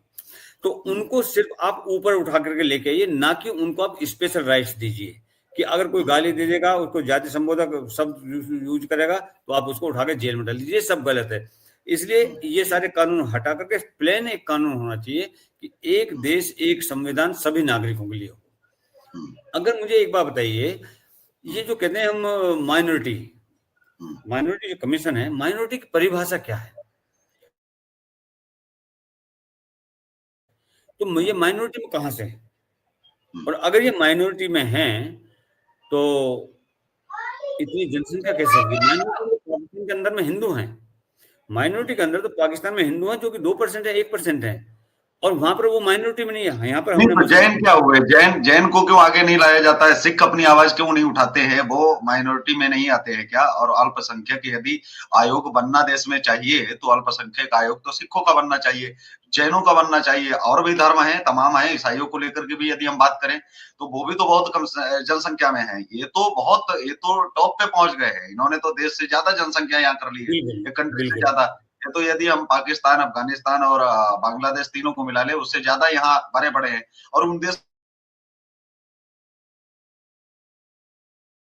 Speaker 2: तो उनको सिर्फ आप ऊपर उठा करके लेके आइए, ना कि उनको आप स्पेशल राइट्स दीजिए कि अगर कोई गाली दे देगा, उसको जाति संबोधक शब्द यूज करेगा, तो आप उसको उठा के जेल में डाल दीजिए। ये सब गलत है। इसलिए ये सारे कानून हटा करके प्लेन एक कानून होना चाहिए कि एक देश एक संविधान सभी नागरिकों के लिए हो। अगर मुझे एक बात बताइए, ये जो कहते हैं हम माइनॉरिटी, माइनॉरिटी जो कमीशन है, माइनॉरिटी की परिभाषा क्या है? तो ये माइनॉरिटी में कहां से है? और अगर ये माइनॉरिटी में है तो इतनी जनसंख्या कैसे होगी? माइनॉरिटी तो पाकिस्तान के अंदर में हिंदू हैं, माइनॉरिटी के अंदर तो पाकिस्तान में हिंदू हैं जो कि 2% है, 1% है, और वहां पर वो माइनॉरिटी में नहीं है। यहाँ पर
Speaker 1: नहीं,
Speaker 2: हमने
Speaker 1: तो जैन
Speaker 2: मुसलमान,
Speaker 1: क्या हुए? जैन जैन को क्यों आगे नहीं लाया जाता है? सिख अपनी आवाज क्यों नहीं उठाते हैं? वो माइनॉरिटी में नहीं आते हैं क्या? और अल्पसंख्यक यदि आयोग बनना देश में चाहिए, तो अल्पसंख्यक आयोग तो सिखों का बनना चाहिए, जैनों का बनना चाहिए। और भी धर्म है, तमाम है, ईसाइयों को लेकर के भी यदि हम बात करें तो वो भी तो बहुत कम जनसंख्या में है। ये तो टॉप पे पहुंच गए हैं। इन्होंने तो देश से ज्यादा जनसंख्या यहाँ कर ली है,
Speaker 2: बिल्कुल
Speaker 1: एक कंट्री से
Speaker 2: बिल्कुल।
Speaker 1: ज्यादा। ये तो यदि हम पाकिस्तान, अफगानिस्तान और बांग्लादेश तीनों को मिला ले, उससे ज्यादा यहाँ भरे पड़े हैं। और उन देश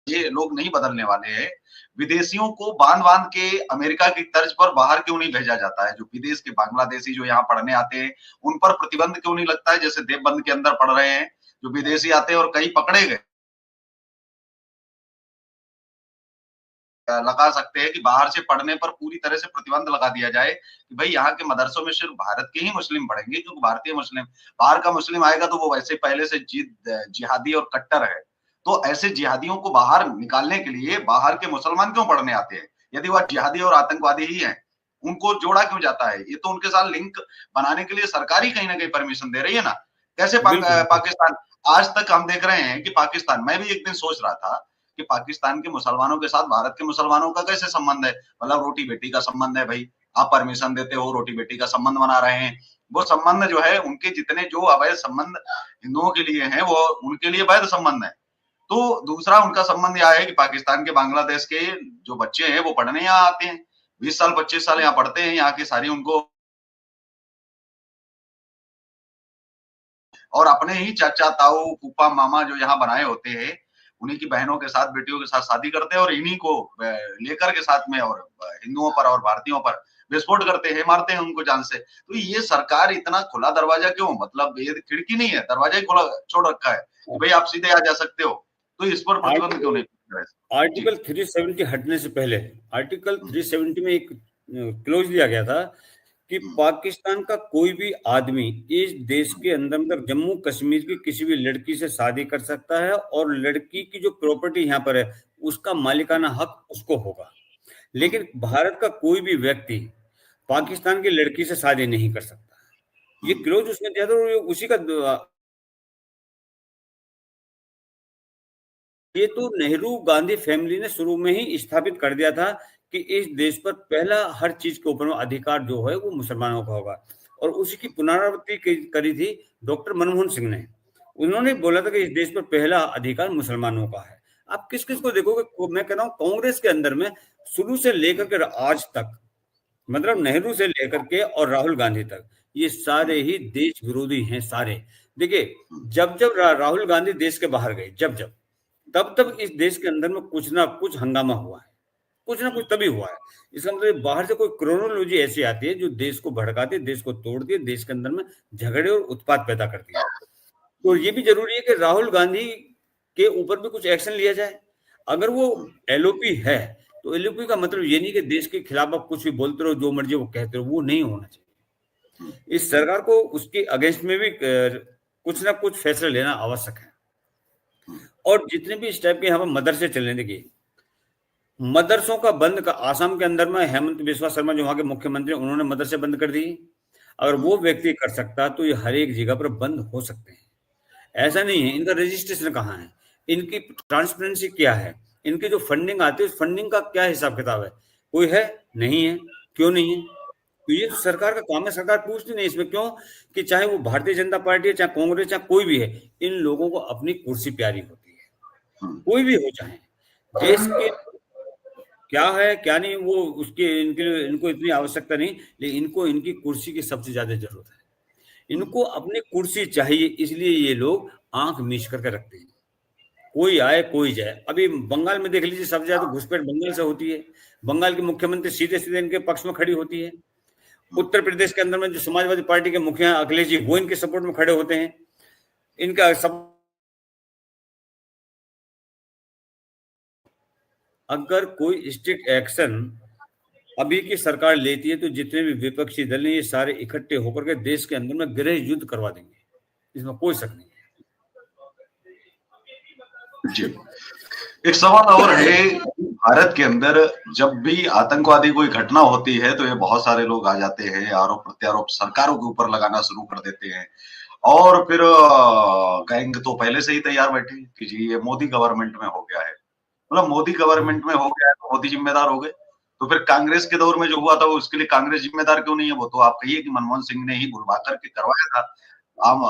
Speaker 1: ये लोग नहीं बदलने वाले हैं। विदेशियों को बांध बांध के अमेरिका की तर्ज पर बाहर क्यों नहीं भेजा जाता है? जो विदेश के बांग्लादेशी जो यहाँ पढ़ने आते हैं, उन पर प्रतिबंध क्यों नहीं लगता है? जैसे देवबंद के अंदर पढ़ रहे हैं जो विदेशी आते हैं, और कई पकड़े गए। लगा सकते हैं कि बाहर से पढ़ने पर पूरी तरह से प्रतिबंध लगा दिया जाए कि भाई यहाँ के मदरसों में सिर्फ भारत के ही मुस्लिम पढ़ेंगे, क्योंकि भारतीय मुस्लिम, बाहर का मुस्लिम आएगा तो वो वैसे पहले से जिहादी और कट्टर है। तो ऐसे जिहादियों को बाहर निकालने के लिए बाहर के मुसलमान क्यों पढ़ने आते हैं? यदि वह जिहादी और आतंकवादी ही है, उनको जोड़ा क्यों जाता है? ये तो उनके साथ लिंक बनाने के लिए सरकार ही कहीं ना कहीं परमिशन दे रही है ना। कैसे
Speaker 2: बिल्कुल
Speaker 1: पाकिस्तान, आज तक हम देख रहे हैं कि पाकिस्तान, मैं भी एक दिन सोच रहा था कि पाकिस्तान के मुसलमानों के साथ भारत के मुसलमानों का कैसे संबंध है? मतलब रोटी बेटी का संबंध है भाई, आप परमिशन देते हो, रोटी बेटी का संबंध बना रहे हैं। वो संबंध जो है, उनके जितने जो अवैध संबंध हिंदुओं के लिए हैं, वो उनके लिए वैध संबंध है। तो दूसरा उनका संबंध यह है कि पाकिस्तान के, बांग्लादेश के जो बच्चे हैं वो पढ़ने यहाँ आते हैं, 20 साल 25 साल यहाँ पढ़ते हैं, यहाँ की सारी उनको और अपने ही चाचा ताऊ फूफा मामा जो यहाँ बनाए होते हैं उन्हीं की बहनों के साथ बेटियों के साथ शादी करते हैं और इन्हीं को लेकर के साथ में और हिंदुओं पर और भारतीयों पर विस्फोट करते हैं, मारते हैं उनको जान से। तो ये सरकार इतना खुला दरवाजा क्यों, मतलब ये खिड़की नहीं है, दरवाजा ही खुला छोड़ रखा है कि भाई आप सीधे आ जा सकते हो, तो इस पर प्रतिबंध क्यों नहीं?
Speaker 2: आर्टिकल 370 हटने से पहले आर्टिकल 370 में एक क्लोज दिया गया था कि पाकिस्तान का कोई भी आदमी इस देश के अंदर मतलब जम्मू कश्मीर की किसी भी लड़की से शादी कर सकता है और लड़की की जो प्रॉपर्टी यहाँ पर है उसका मालिकाना हक उसको होगा, लेकिन भारत का कोई भी व्यक्ति पाकिस्तान की लड़की से शादी नहीं कर सकता। ये क्लोज उसने दिया था और उसी का ये तो नेहरू गांधी फैमिली ने शुरू में ही स्थापित कर दिया था कि इस देश पर पहला हर चीज के ऊपर अधिकार जो है वो मुसलमानों का होगा, और उसी की पुनरावृत्ति करी थी डॉक्टर मनमोहन सिंह ने। उन्होंने बोला था कि इस देश पर पहला अधिकार मुसलमानों का है। आप किस किस को देखोगे, मैं कह रहा हूँ कांग्रेस के अंदर में शुरू से लेकर के आज तक, मतलब नेहरू से लेकर के और राहुल गांधी तक, ये सारे ही देश विरोधी हैं सारे। देखिए जब जब राहुल गांधी देश के बाहर गए, तब तब इस देश के अंदर में कुछ ना कुछ हंगामा हुआ है, कुछ ना कुछ तभी हुआ है। इसका मतलब बाहर से कोई क्रोनोलॉजी ऐसी आती है जो देश को भड़काती है, देश को तोड़ती है, देश के अंदर में झगड़े और उत्पात पैदा करती है। तो ये भी जरूरी है कि राहुल गांधी के ऊपर भी कुछ एक्शन लिया जाए। अगर वो एलओपी है तो एलओपी का मतलब ये नहीं कि देश के खिलाफ आप कुछ भी बोलते रहो, जो मर्जी वो कहते रहो, वो नहीं होना चाहिए। इस सरकार को उसके अगेंस्ट में भी कुछ ना कुछ फैसला लेना आवश्यक है। और जितने भी इस टाइप के यहाँ पर मदरसे चलने, देखिए मदरसों का बंद का आसाम के अंदर में हेमंत बिस्वा शर्मा जो वहां के मुख्यमंत्री, उन्होंने मदरसे बंद कर दिए। अगर वो व्यक्ति कर सकता तो ये हर एक जगह पर बंद हो सकते हैं। ऐसा नहीं है। इनका रजिस्ट्रेशन कहाँ है, इनकी ट्रांसपेरेंसी क्या है, इनकी जो फंडिंग आती है उस फंडिंग का क्या हिसाब किताब है, कोई है? नहीं है। क्यों नहीं है? तो ये सरकार का काम है, सरकार पूछती नहीं इसमें। क्यों? कि चाहे वो भारतीय जनता पार्टी है, चाहे कांग्रेस, चाहे कोई भी है, इन लोगों को अपनी कुर्सी प्यारी होती है, कोई भी हो। चाहे देश के क्या है क्या नहीं वो उसके इनके लिए इनको इतनी आवश्यकता नहीं, लेकिन इनको इनकी कुर्सी की सबसे ज्यादा जरूरत है। इनको अपनी कुर्सी चाहिए, इसलिए ये लोग आंख मीच करके रखते हैं, कोई आए कोई जाए। अभी बंगाल में देख लीजिए, सबसे ज्यादा घुसपैठ बंगाल से होती है। बंगाल की मुख्यमंत्री सीधे सीधे इनके पक्ष में खड़ी होती है। उत्तर प्रदेश के अंदर में जो समाजवादी पार्टी के मुखिया अखिलेश जी, वो इनके सपोर्ट में खड़े होते हैं। इनका सब अगर कोई स्ट्रिक्ट एक्शन अभी की सरकार लेती है तो जितने भी विपक्षी दल हैं ये सारे इकट्ठे होकर के देश के अंदर में गृह युद्ध करवा देंगे, इसमें कोई शक नहीं है।
Speaker 1: जी, एक सवाल और है। भारत के अंदर जब भी आतंकवादी कोई घटना होती है तो ये बहुत सारे लोग आ जाते हैं, आरोप प्रत्यारोप सरकारों के ऊपर लगाना शुरू कर देते हैं, और फिर गैंग तो पहले से ही तैयार बैठे कि जी ये मोदी गवर्नमेंट में हो गया है, मतलब मोदी गवर्नमेंट में हो गया है तो मोदी जिम्मेदार हो गए। तो फिर कांग्रेस के दौर में जो हुआ था वो उसके लिए कांग्रेस जिम्मेदार क्यों नहीं है? वो तो आप कहिए कि मनमोहन सिंह ने ही बुलवा करके करवाया था।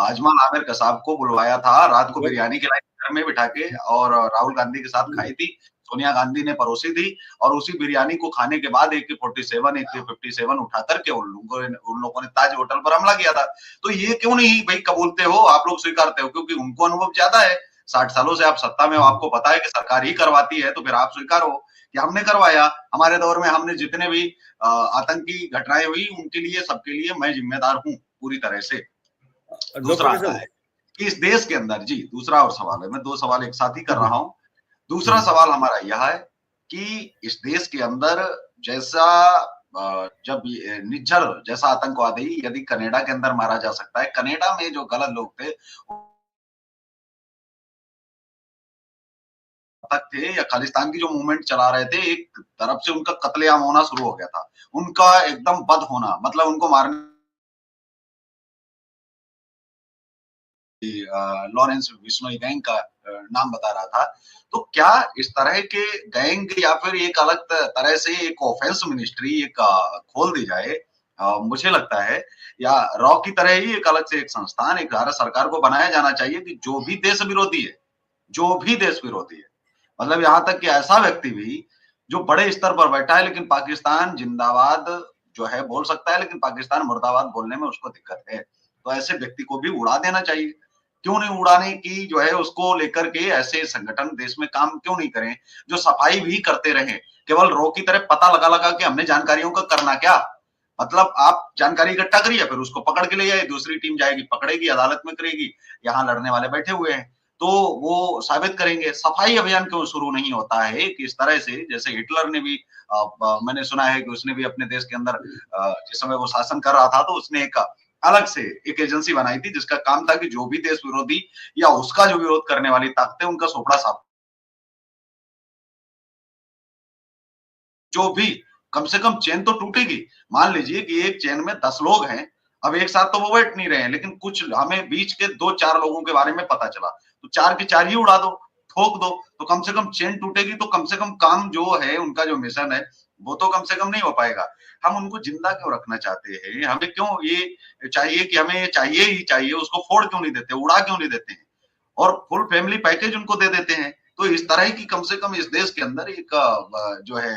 Speaker 1: अजमान आमिर कसाब को बुलवाया था, रात को बिरयानी खिलाई घर में बिठा के, और राहुल गांधी के साथ खाई थी, सोनिया गांधी ने परोसी थी, और उसी बिरयानी को खाने के बाद AK-47 AK-57 उठा करके उन लोगों ने ताज होटल पर हमला किया था। तो ये क्यों नहीं भाई कबूलते हो, आप लोग स्वीकारते हो? क्योंकि उनको अनुभव ज्यादा है, 60 सालों से आप सत्ता में हो, आपको पता है कि सरकार ही करवाती है, तो फिर आप स्वीकारो कि हमने करवाया, हमारे दौर में हमने जितने भी आतंकी घटनाएं हुई उनके लिए, सबके लिए मैं जिम्मेदार हूँ पूरी तरह से। दूसरा आता है कि इस देश के अंदर, जी दूसरा और सवाल है, मैं 2 सवाल एक साथ ही कर रहा हूँ। दूसरा सवाल हमारा यह है कि इस देश के अंदर जैसा जब निज्जर जैसा आतंकवादी यदि कनाडा के अंदर मारा जा सकता है, कनाडा में जो गलत लोग थे थे या खालिस्तान की जो मूवमेंट चला रहे थे, एक तरफ से उनका कत्लेआम होना शुरू हो गया था, उनका एकदम बद होना, मतलब उनको मारने लॉरेंस बिश्नोई गैंग का नाम बता रहा था। तो क्या इस तरह के गैंग या फिर एक अलग तरह से एक ऑफेंस मिनिस्ट्री एक खोल दी जाए, मुझे लगता है, या रॉ की तरह ही एक अलग से एक संस्थान एक भारत सरकार को बनाया जाना चाहिए कि जो भी देश विरोधी है, जो भी देश विरोधी है, मतलब यहाँ तक कि ऐसा व्यक्ति भी जो बड़े स्तर पर बैठा है लेकिन पाकिस्तान जिंदाबाद जो है बोल सकता है, लेकिन पाकिस्तान मुर्दाबाद बोलने में उसको दिक्कत है, तो ऐसे व्यक्ति को भी उड़ा देना चाहिए। क्यों नहीं उड़ाने की जो है उसको लेकर के ऐसे संगठन देश में काम क्यों नहीं करें, जो सफाई भी करते रहें। केवल रॉ की तरह पता लगा के हमने जानकारियों का करना क्या? मतलब आप जानकारी इकट्ठा करिए, फिर उसको पकड़ के ले जाइए, दूसरी टीम जाएगी, पकड़ेगी, अदालत में करेगी। यहाँ लड़ने वाले बैठे हुए हैं, तो वो साबित करेंगे। सफाई अभियान क्यों शुरू नहीं होता है कि इस तरह से, जैसे हिटलर ने भी मैंने सुना है कि उसने भी अपने देश के अंदर जिस समय वो शासन कर रहा था, तो उसने एक अलग से एक एजेंसी बनाई थी जिसका काम था कि जो भी देश विरोधी या उसका जो विरोध करने वाली ताकतें, उनका सोपड़ा साफ, जो भी कम से कम चेन तो टूटेगी। मान लीजिए कि एक चेन में 10 लोग हैं, अब एक साथ तो वो बैठ नहीं रहे हैं, लेकिन कुछ हमें बीच के 2-4 लोगों के बारे में पता चला, तो 4 के 4 ही उड़ा दो, ठोक दो, तो कम से कम चेन टूटेगी, तो कम से कम काम जो है, उनका जो मिशन है, वो तो कम से कम नहीं हो पाएगा। हम उनको जिंदा क्यों रखना चाहते हैं? हमें क्यों ये चाहिए कि हमें ये चाहिए ही चाहिए, उसको फोड़ क्यों नहीं देते, उड़ा क्यों नहीं देते हैं? और फुल फैमिली पैकेज उनको दे देते हैं। तो इस तरह की कम से कम इस देश के अंदर एक जो है,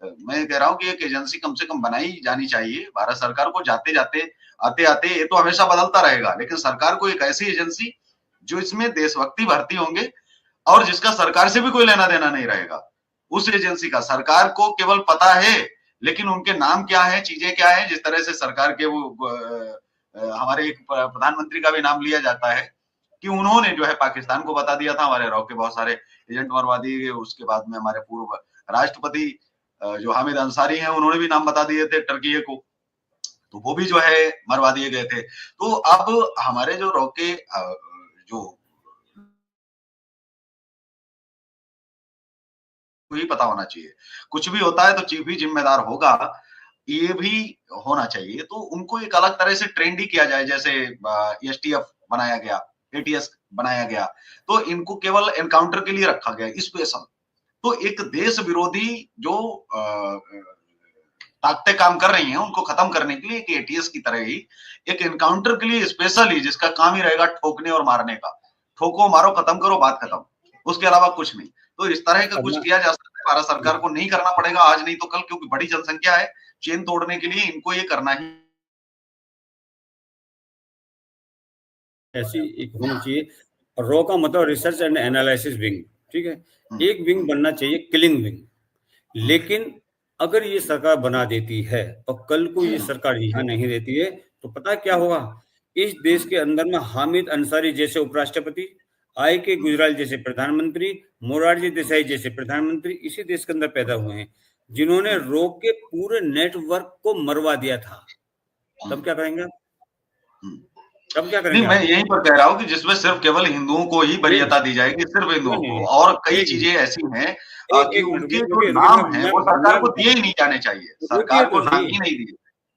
Speaker 1: मैं कह रहा हूँ कि एक एजेंसी कम से कम बनाई जानी चाहिए भारत सरकार को। जाते जाते, आते आते, ये तो हमेशा बदलता रहेगा, लेकिन सरकार को एक ऐसी एजेंसी जो इसमें देशभक्ति भर्ती होंगे और जिसका सरकार से भी कोई लेना देना नहीं रहेगा, उस एजेंसी का। सरकार को केवल पता है, लेकिन उनके नाम क्या है, चीजें क्या है, जिस तरह से सरकार के वो हमारे एक प्रधानमंत्री का भी नाम लिया जाता है कि उन्होंने जो है पाकिस्तान को बता दिया था हमारे रॉ के बहुत सारे एजेंट मरवा दिए गए। उसके बाद में हमारे पूर्व राष्ट्रपति जो हामिद अंसारी हैं, उन्होंने भी नाम बता दिए थे टर्की को, तो वो भी जो है मरवा दिए गए थे। तो अब हमारे जो रॉ के जो को ही पता होना चाहिए, कुछ भी होता है तो चीफ ही जिम्मेदार होगा, ये भी होना चाहिए। तो उनको एक अलग तरह से ट्रेंड ही किया जाए, जैसे एसटीएफ बनाया गया, एटीएस बनाया गया, तो इनको केवल एनकाउंटर के लिए रखा गया स्पेशल। तो एक देश विरोधी जो ताकतें काम कर रही हैं, उनको खत्म करने के लिए एक एटीएस की तरह ही एक एनकाउंटर के लिए स्पेशल ही, जिसका काम ही रहेगा ठोकने और मारने का। ठोको, मारो, खत्म करो, बात खत्म, उसके अलावा कुछ नहीं। तो इस तरह का कुछ किया जा सकता है, भारत सरकार को नहीं करना पड़ेगा आज नहीं तो कल, क्योंकि बड़ी जनसंख्या है। चेन तोड़ने के लिए इनको ये करना ही
Speaker 2: ऐसी एक होनी चाहिए। रॉ का मतलब रिसर्च एंड एनालिसिस विंग, ठीक है। एक विंग बनना चाहिए किलिंग विंग। लेकिन अगर ये सरकार बना देती है और कल को ये सरकार यहाँ नहीं देती है, तो पता क्या होगा? इस देश के अंदर में हामिद अंसारी जैसे उपराष्ट्रपति, आई के गुजराल जैसे प्रधानमंत्री, मोरारजी देसाई जैसे प्रधानमंत्री इसी देश के अंदर पैदा हुए हैं, जिन्होंने रॉ के पूरे नेटवर्क को मरवा दिया था। तब क्या करेंगे आप? तब क्या
Speaker 1: नहीं,
Speaker 2: करेंगे
Speaker 1: मैं
Speaker 2: आप?
Speaker 1: यहीं पर कह रहा हूँ कि जिसमें सिर्फ केवल हिंदुओं को ही वरीयता दी जाएगी, सिर्फ हिंदुओं को, और कई चीजें ऐसी हैं कि
Speaker 2: एक मिनट
Speaker 1: उनके
Speaker 2: रुकिए,
Speaker 1: जो
Speaker 2: रुकिए, रुकिए,
Speaker 1: नाम है वो सरकार
Speaker 2: मैं
Speaker 1: को दिए ही नहीं जाने चाहिए,
Speaker 2: रुकिए
Speaker 1: सरकार
Speaker 2: तो
Speaker 1: को नाम
Speaker 2: सही।
Speaker 1: ही नहीं दिए।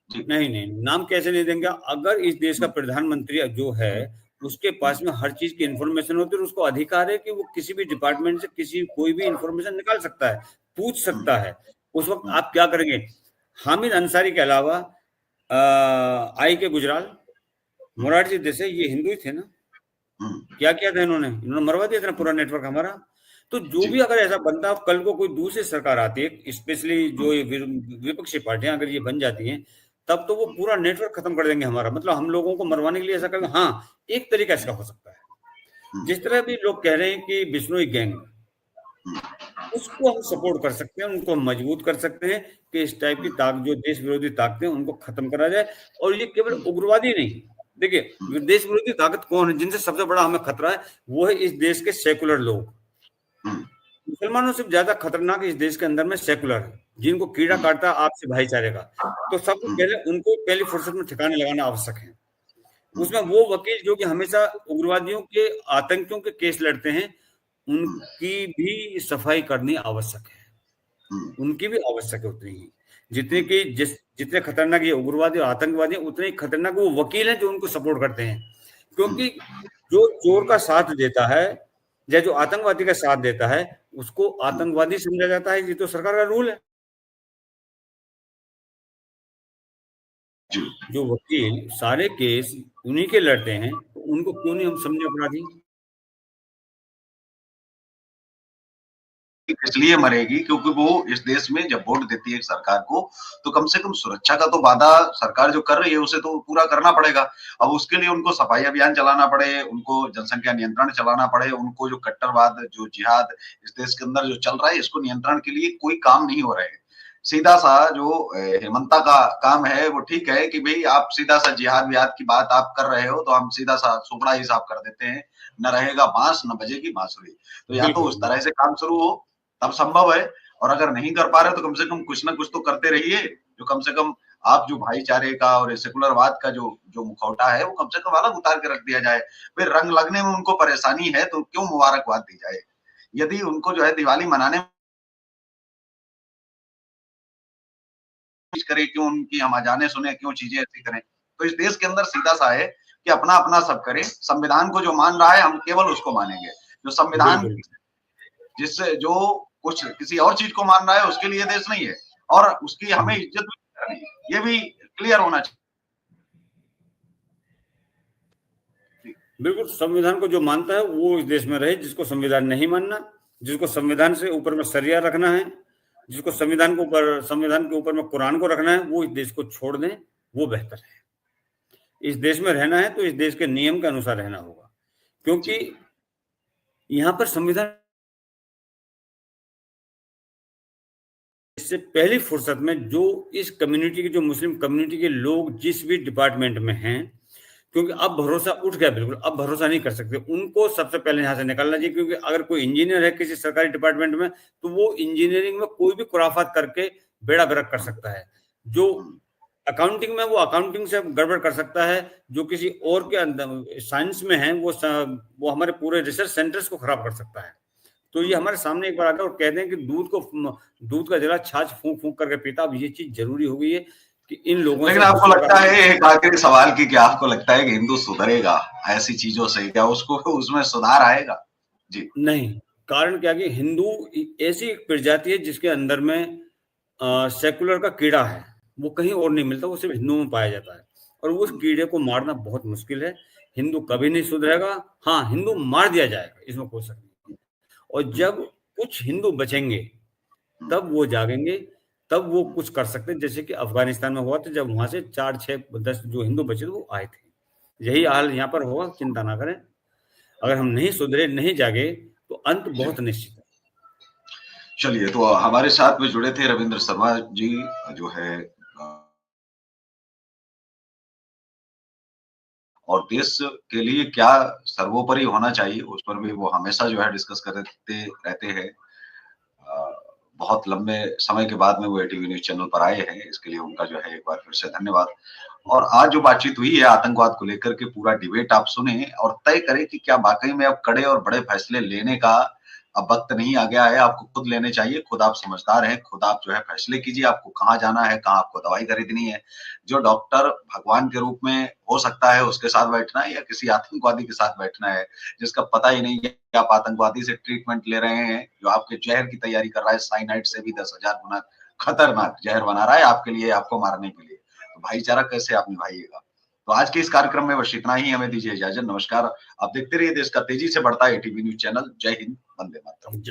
Speaker 1: जी।
Speaker 2: नहीं नहीं, नाम कैसे नहीं देंगे? अगर इस देश का प्रधानमंत्री जो है उसके पास में हर चीज की इंफॉर्मेशन होती है, उसको अधिकार है कि वो किसी भी डिपार्टमेंट से किसी कोई भी इंफॉर्मेशन निकाल सकता है, पूछ सकता है। उस वक्त आप क्या करेंगे? हामिद अंसारी के अलावा आई के गुजराल, मोरारजी देसाई, ये हिंदू ही थे ना? क्या किया था इन्होंने? इन्होंने मरवा दिया था ना पूरा नेटवर्क हमारा। तो जो भी अगर ऐसा बनता, कल को कोई दूसरी सरकार आती है, स्पेशली जो विपक्षी पार्टियां अगर ये बन जाती हैं, तब तो वो पूरा नेटवर्क खत्म कर देंगे हमारा। मतलब हम लोगों को मरवाने के लिए ऐसा करेंगे। हाँ, एक तरीका इसका हो सकता है, जिस तरह भी लोग कह रहे हैं कि बिश्नोई गैंग, उसको हम सपोर्ट कर सकते हैं, उनको मजबूत कर सकते हैं कि इस टाइप की जो देश विरोधी ताकतें उनको खत्म करा जाए। और ये केवल उग्रवादी नहीं, देखिए देश विरोधी ताकत कौन है? जिनसे सबसे बड़ा हमें खतरा है वो है इस देश के सेकुलर लोग। मुसलमानों से ज्यादा खतरनाक इस देश के अंदर में सेकुलर है, जिनको कीड़ा काटता है आपसी भाईचारे का। तो सबसे पहले उनको पहली फुर्सत में ठिकाने लगाना आवश्यक है। उसमें वो वकील जो कि हमेशा उग्रवादियों के, आतंकियों के केस लड़ते हैं, उनकी भी सफाई करनी आवश्यक है। उनकी भी आवश्यक है उतनी ही, जितने की जितने खतरनाक ये उग्रवादी और आतंकवादी हैं, उतने ही खतरनाक वो वकील हैं जो उनको सपोर्ट करते हैं। क्योंकि जो चोर का साथ देता है या जो आतंकवादी का साथ देता है, उसको आतंकवादी समझा जाता है। ये तो सरकार का रूल है। जो वकील सारे केस उन्हीं के लड़ते हैं, तो उनको क्यों नहीं हम समझे अपराधी?
Speaker 1: इसलिए मरेगी क्योंकि वो इस देश में जब वोट देती है एक सरकार को, तो कम से कम सुरक्षा का तो वादा सरकार जो कर रही है उसे तो पूरा करना पड़ेगा। अब उसके लिए उनको सफाई अभियान चलाना पड़े, उनको जनसंख्या नियंत्रण चलाना पड़े, उनको जो कट्टरवाद, जो जिहाद इस देश के अंदर जो चल रहा है, इसको नियंत्रण के लिए कोई काम नहीं हो रहे हैं। सीधा सा जो हेमंता का काम है वो ठीक है कि भाई आप सीधा सा जिहाद विहाद की बात आप कर रहे हो तो हम सीधा सा सुपड़ा ही साफ कर देते हैं, न रहेगा बांस न बजेगी बांसुरी। तो या तो उस
Speaker 2: बिल्कुल,
Speaker 1: तरह से काम शुरू हो तब संभव है, और अगर नहीं कर पा रहे तो कम से कम कुछ ना कुछ तो करते रहिए, जो कम से कम आप जो भाईचारे का और सेकुलरवाद का जो जो मुखौटा है वो कम से कम अलग उतार के रख दिया जाए। फिर रंग लगने में उनको परेशानी है तो क्यों मुबारकबाद दी जाए। यदि उनको जो है दिवाली मनाने करे, क्यों उनकी हम जाने सुने, क्यों चीजें ऐसी करें। तो इस देश के अंदर सीधा सा है कि अपना अपना सब करें, संविधान को जो मान रहा है हम केवल उसको मानेंगे। जो संविधान
Speaker 2: बिल्कुल,
Speaker 1: जिससे जो कुछ किसी और चीज को मान रहा है उसके लिए देश नहीं है, और उसकी हमें इज्जत भी करनी है, ये भी क्लियर होना चाहिए।
Speaker 2: बिल्कुल संविधान को जो मानता है वो इस देश में रहे, जिसको संविधान नहीं मानना, जिसको संविधान से ऊपर में सरिया रखना है, जिसको संविधान के ऊपर में कुरान को रखना है, वो इस देश को छोड़ दें, वो बेहतर है। इस देश में रहना है तो इस देश के नियम के अनुसार रहना होगा, क्योंकि यहाँ पर संविधान इससे पहली फुर्सत में जो इस कम्युनिटी के, जो मुस्लिम कम्युनिटी के लोग जिस भी डिपार्टमेंट में हैं, क्योंकि अब भरोसा उठ गया, बिल्कुल अब भरोसा नहीं कर सकते, उनको सबसे पहले यहाँ से निकालना चाहिए। क्योंकि अगर कोई इंजीनियर है किसी सरकारी डिपार्टमेंट में तो वो इंजीनियरिंग में कोई भी खुराफात करके बेड़ा गर्क कर सकता है। जो अकाउंटिंग में वो अकाउंटिंग से गड़बड़ कर सकता है, जो किसी और के अंदर साइंस में है वो हमारे पूरे रिसर्च सेंटर्स को खराब कर सकता है। तो ये हमारे सामने एक बार आता है और कहते हैं कि दूध का जला छाछ फूंक फूंक करके पीता। अब ये चीज जरूरी हो गई है कि इन लोगों
Speaker 1: लेकिन
Speaker 2: से
Speaker 1: आपको लगता है एक आखिरी सवाल की, क्या आपको लगता है कि हिंदू सुधरेगा ऐसी चीजों से, क्या उसको उसमें सुधार आएगा? जी
Speaker 2: नहीं, कारण क्या कि हिंदू ऐसी एक प्रजाति है जिसके अंदर में सेकुलर का कीड़ा है, वो कहीं और नहीं मिलता, वो सिर्फ हिंदुओं में पाया जाता है, और उस कीड़े को मारना बहुत मुश्किल है। हिंदू कभी नहीं सुधरेगा। हाँ, हिंदू मार दिया जाएगा, इसमें कोई शक नहीं। और जब कुछ हिंदू बचेंगे तब वो जागेंगे, तब वो कुछ कर सकते हैं। जैसे कि अफगानिस्तान में हुआ था, जब वहां से 4, 6, 10 जो हिंदू बचे थे वो आए थे। यही हाल यहाँ पर होगा, चिंता ना करें। अगर हम नहीं सुधरे, नहीं जागे तो अंत बहुत निश्चित है।
Speaker 1: चलिए, तो हमारे साथ में जुड़े थे रविंद्र शर्मा जी, जो है और देश के लिए क्या सर्वोपरि होना चाहिए उस पर भी वो हमेशा जो है डिस्कस करते रहते हैं। बहुत लंबे समय के बाद में वो एटीवी न्यूज़ चैनल पर आए हैं, इसके लिए उनका जो है एक बार फिर से धन्यवाद। और आज जो बातचीत हुई है आतंकवाद को लेकर के, पूरा डिबेट आप सुने और तय करें कि क्या वाकई में अब कड़े और बड़े फैसले लेने का अब वक्त नहीं आ गया है। आपको खुद लेने चाहिए, खुद आप समझदार हैं, खुद आप जो है फैसले कीजिए, आपको कहाँ जाना है, कहाँ आपको दवाई खरीदनी है। जो डॉक्टर भगवान के रूप में हो सकता है उसके साथ बैठना है, या किसी आतंकवादी के साथ बैठना है जिसका पता ही नहीं है कि आप आतंकवादी से ट्रीटमेंट ले रहे हैं, जो आपके जहर की तैयारी कर रहा है, साइनाइड से भी 10,000 गुना खतरनाक जहर बना रहा है आपके लिए, आपको मारने के लिए। तो भाईचारा कैसे आप निभाइएगा। तो आज के इस कार्यक्रम में बस इतना ही, हमें दीजिए इजाजत, नमस्कार। आप देखते रहिए देश का तेजी से बढ़ता है एटीवी न्यूज़ चैनल। जय हिंद, वंदे मातरम।